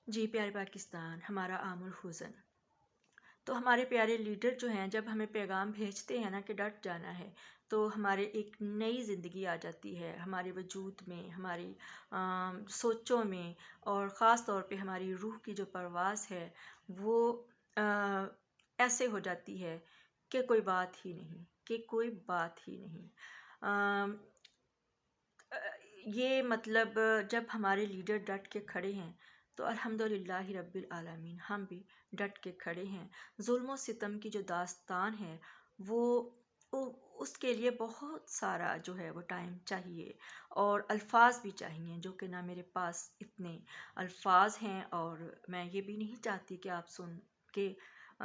جی پیارے پاکستان، ہمارا عام الحزن تو ہمارے پیارے لیڈر جو ہیں جب ہمیں پیغام بھیجتے ہیں نا کہ ڈٹ جانا ہے، تو ہمارے ایک نئی زندگی آ جاتی ہے ہمارے وجود میں، ہماری سوچوں میں، اور خاص طور پہ ہماری روح کی جو پرواز ہے وہ آ، ایسے ہو جاتی ہے کہ کوئی بات ہی نہیں، کہ کوئی بات ہی نہیں۔ آم، یہ مطلب جب ہمارے لیڈر ڈٹ کے کھڑے ہیں تو الحمدللہ رب العالمین ہم بھی ڈٹ کے کھڑے ہیں۔ ظلم و ستم کی جو داستان ہے وہ اس کے لیے بہت سارا جو ہے وہ ٹائم چاہیے اور الفاظ بھی چاہیے، جو کہ نہ میرے پاس اتنے الفاظ ہیں، اور میں یہ بھی نہیں چاہتی کہ آپ سن کے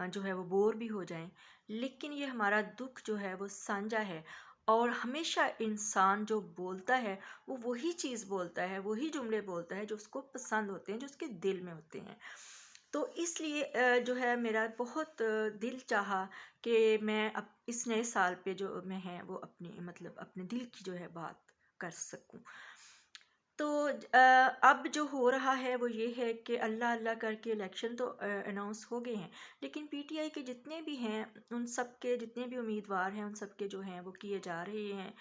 جو ہے وہ بور بھی ہو جائیں۔ لیکن یہ ہمارا دکھ جو ہے وہ سانجا ہے، اور ہمیشہ انسان جو بولتا ہے وہ وہی چیز بولتا ہے، وہی جملے بولتا ہے جو اس کو پسند ہوتے ہیں، جو اس کے دل میں ہوتے ہیں۔ تو اس لیے جو ہے میرا بہت دل چاہا کہ میں اب اس نئے سال پہ جو میں ہے وہ اپنی مطلب اپنے دل کی جو ہے بات کر سکوں۔ تو اب جو ہو رہا ہے وہ یہ ہے کہ اللہ اللہ کر کے الیکشن تو اناؤنس ہو گئے ہیں، لیکن پی ٹی آئی کے جتنے بھی ہیں، ان سب کے جتنے بھی امیدوار ہیں، ان سب کے جو ہیں وہ کیے جا رہے ہیں،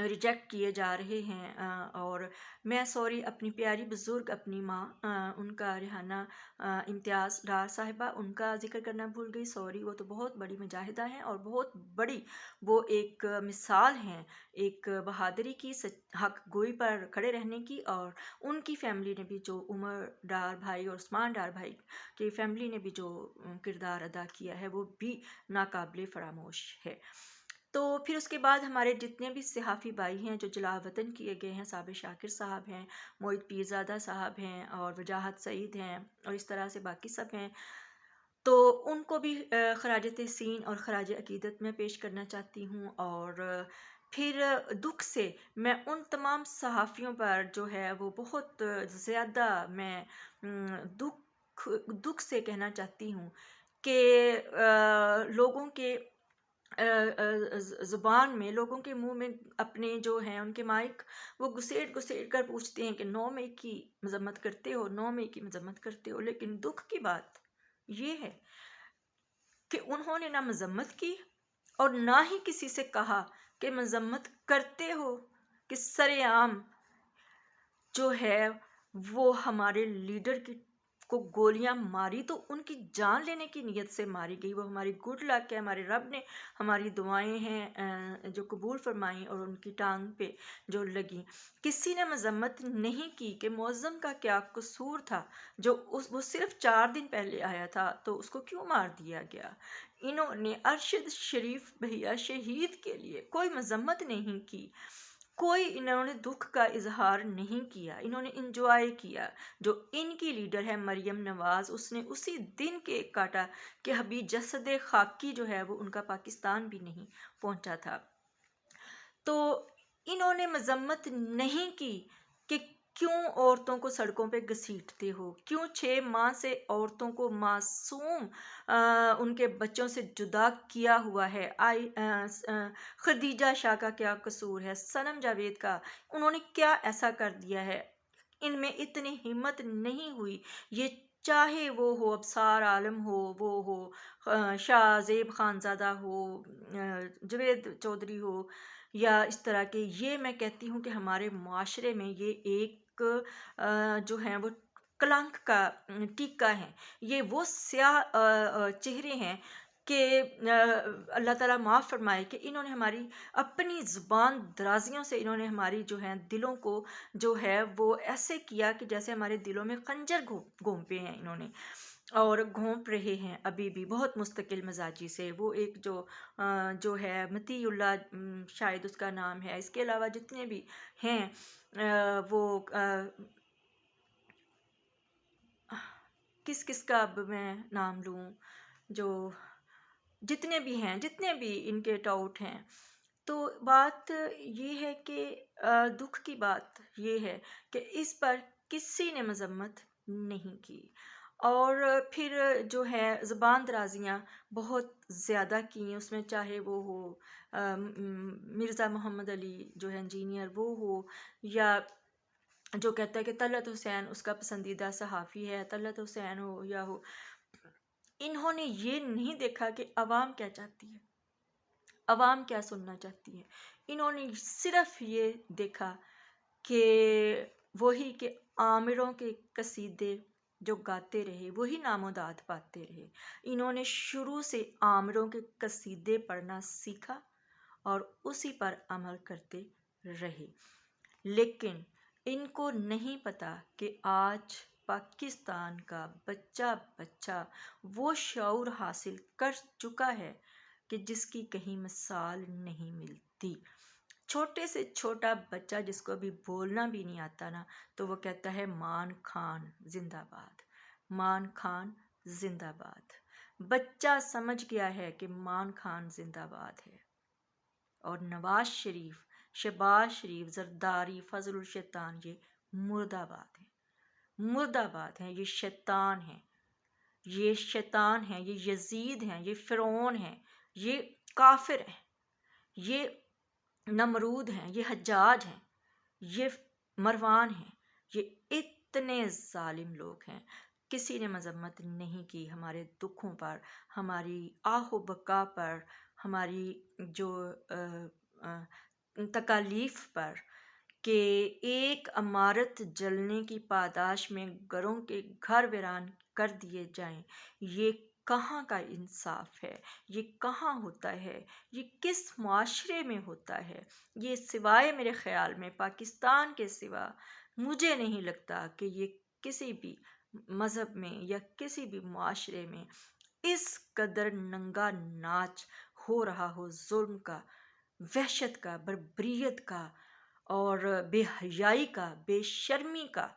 ریجیکٹ کیے جا رہے ہیں۔ اور میں سوری اپنی پیاری بزرگ اپنی ماں، ان کا ریحانہ امتیاز ڈار صاحبہ، ان کا ذکر کرنا بھول گئی، سوری۔ وہ تو بہت بڑی مجاہدہ ہیں اور بہت بڑی وہ ایک مثال ہیں، ایک بہادری کی، حق گوئی پر کھڑے رہنے کی، اور ان کی فیملی نے بھی جو عمر ڈار بھائی اور عثمان ڈار بھائی کی فیملی نے بھی جو کردار ادا کیا ہے وہ بھی ناقابل فراموش ہے۔ تو پھر اس کے بعد ہمارے جتنے بھی صحافی بھائی ہیں جو جلا وطن کیے گئے ہیں، صابر شاکر صاحب ہیں، موعد پیرزادہ صاحب ہیں، اور وجاہت سعید ہیں، اور اس طرح سے باقی سب ہیں، تو ان کو بھی خراج تحسین اور خراج عقیدت میں پیش کرنا چاہتی ہوں۔ اور پھر دکھ سے میں ان تمام صحافیوں پر جو ہے وہ بہت زیادہ میں دکھ سے کہنا چاہتی ہوں کہ لوگوں کے زبان میں، لوگوں کے منہ میں اپنے جو ہیں ان کے مائک وہ گھسیٹ گھسیٹ کر پوچھتے ہیں کہ 9 مئی کی مذمت کرتے ہو، 9 مئی کی مذمت کرتے ہو، لیکن دکھ کی بات یہ ہے کہ انہوں نے نہ مذمت کی اور نہ ہی کسی سے کہا کہ مذمت کرتے ہو، کہ سر عام جو ہے وہ ہمارے لیڈر کو گولیاں ماری تو ان کی جان لینے کی نیت سے ماری گئی۔ وہ ہماری گڈ لک ہے، ہمارے رب نے ہماری دعائیں ہیں جو قبول فرمائیں اور ان کی ٹانگ پہ جو لگیں۔ کسی نے مذمت نہیں کی کہ معظم کا کیا قصور تھا، جو وہ صرف 4 دن پہلے آیا تھا تو اس کو کیوں مار دیا گیا۔ انہوں نے ارشد شریف بھیا شہید کے لیے کوئی مذمت نہیں کی، کوئی انہوں نے دکھ کا اظہار نہیں کیا، انہوں نے انجوائے کیا۔ جو ان کی لیڈر ہے مریم نواز، اس نے اسی دن کیک کاٹا کہ ابھی جسد خاکی جو ہے وہ ان کا پاکستان بھی نہیں پہنچا تھا۔ تو انہوں نے مذمت نہیں کی کہ کیوں عورتوں کو سڑکوں پہ گھسیٹتے ہو، کیوں 6 ماہ سے عورتوں کو معصوم ان کے بچوں سے جدا کیا ہوا ہے۔ خدیجہ شاہ کا کیا قصور ہے، صنم جاوید کا انہوں نے کیا ایسا کر دیا ہے۔ ان میں اتنی ہمت نہیں ہوئی، یہ چاہے وہ ہو ابصار عالم ہو، وہ ہو شاہ زیب خانزادہ ہو، جوید چودھری ہو، یا اس طرح کے، یہ میں کہتی ہوں کہ ہمارے معاشرے میں یہ ایک جو ہے وہ کلنک کا ٹیکہ ہے۔ یہ وہ سیاہ چہرے ہیں کہ اللہ تعالیٰ معاف فرمائے کہ انہوں نے ہماری اپنی زبان درازیوں سے انہوں نے ہماری جو ہیں دلوں کو جو ہے وہ ایسے کیا کہ جیسے ہمارے دلوں میں خنجر گھونپے ہیں انہوں نے، اور گھونپ رہے ہیں ابھی بھی بہت مستقل مزاجی سے۔ وہ ایک جو ہے مطیع اللہ شاید اس کا نام ہے، اس کے علاوہ جتنے بھی ہیں وہ کس کس کا اب میں نام لوں، جو جتنے بھی ہیں، جتنے بھی ان کے ٹاؤٹ ہیں۔ تو بات یہ ہے کہ دکھ کی بات یہ ہے کہ اس پر کسی نے مذمت نہیں کی، اور پھر جو ہے زبان درازیاں بہت زیادہ کی، اس میں چاہے وہ ہو مرزا محمد علی جو ہے انجینئر وہ ہو، یا جو کہتا ہے کہ طلعت حسین اس کا پسندیدہ صحافی ہے، طلعت حسین ہو یا ہو، انہوں نے یہ نہیں دیکھا کہ عوام کیا چاہتی ہے، عوام کیا سننا چاہتی ہے. انہوں نے صرف یہ دیکھا کہ وہی کہ عامروں کے قصیدے جو گاتے رہے وہی ناموداد پاتے رہے. انہوں نے شروع سے عامروں کے قصیدے پڑھنا سیکھا اور اسی پر عمل کرتے رہے. لیکن ان کو نہیں پتا کہ آج پاکستان کا بچہ بچہ وہ شعور حاصل کر چکا ہے کہ جس کی کہیں مثال نہیں ملتی. چھوٹے سے چھوٹا بچہ جس کو ابھی بولنا بھی نہیں آتا نا، تو وہ کہتا ہے مان خان زندہ باد، مان خان زندہ باد. بچہ سمجھ گیا ہے کہ مان خان زندہ باد ہے. اور نواز شریف، شہباز شریف، زرداری، فضل الشیطان یہ مرد آباد ہیں، مرد آباد ہیں. یہ شیطان ہیں، یہ شیطان ہیں، یہ یزید ہیں، یہ فرعون ہیں، یہ کافر ہیں، یہ نمرود ہیں، یہ حجاج ہیں، یہ مروان ہیں. یہ اتنے ظالم لوگ ہیں. کسی نے مذمت نہیں کی ہمارے دکھوں پر، ہماری آہ و بکا پر، ہماری جو تکالیف پر، کہ ایک عمارت جلنے کی پاداش میں گھروں کے گھر ویران کر دیے جائیں. یہ کہاں کا انصاف ہے؟ یہ کہاں ہوتا ہے؟ یہ کس معاشرے میں ہوتا ہے؟ یہ سوائے میرے خیال میں پاکستان کے سوا مجھے نہیں لگتا کہ یہ کسی بھی مذہب میں یا کسی بھی معاشرے میں اس قدر ننگا ناچ ہو رہا ہو، ظلم کا، وحشت کا، بربریت کا، اور بے حیائی کا، بے شرمی کا.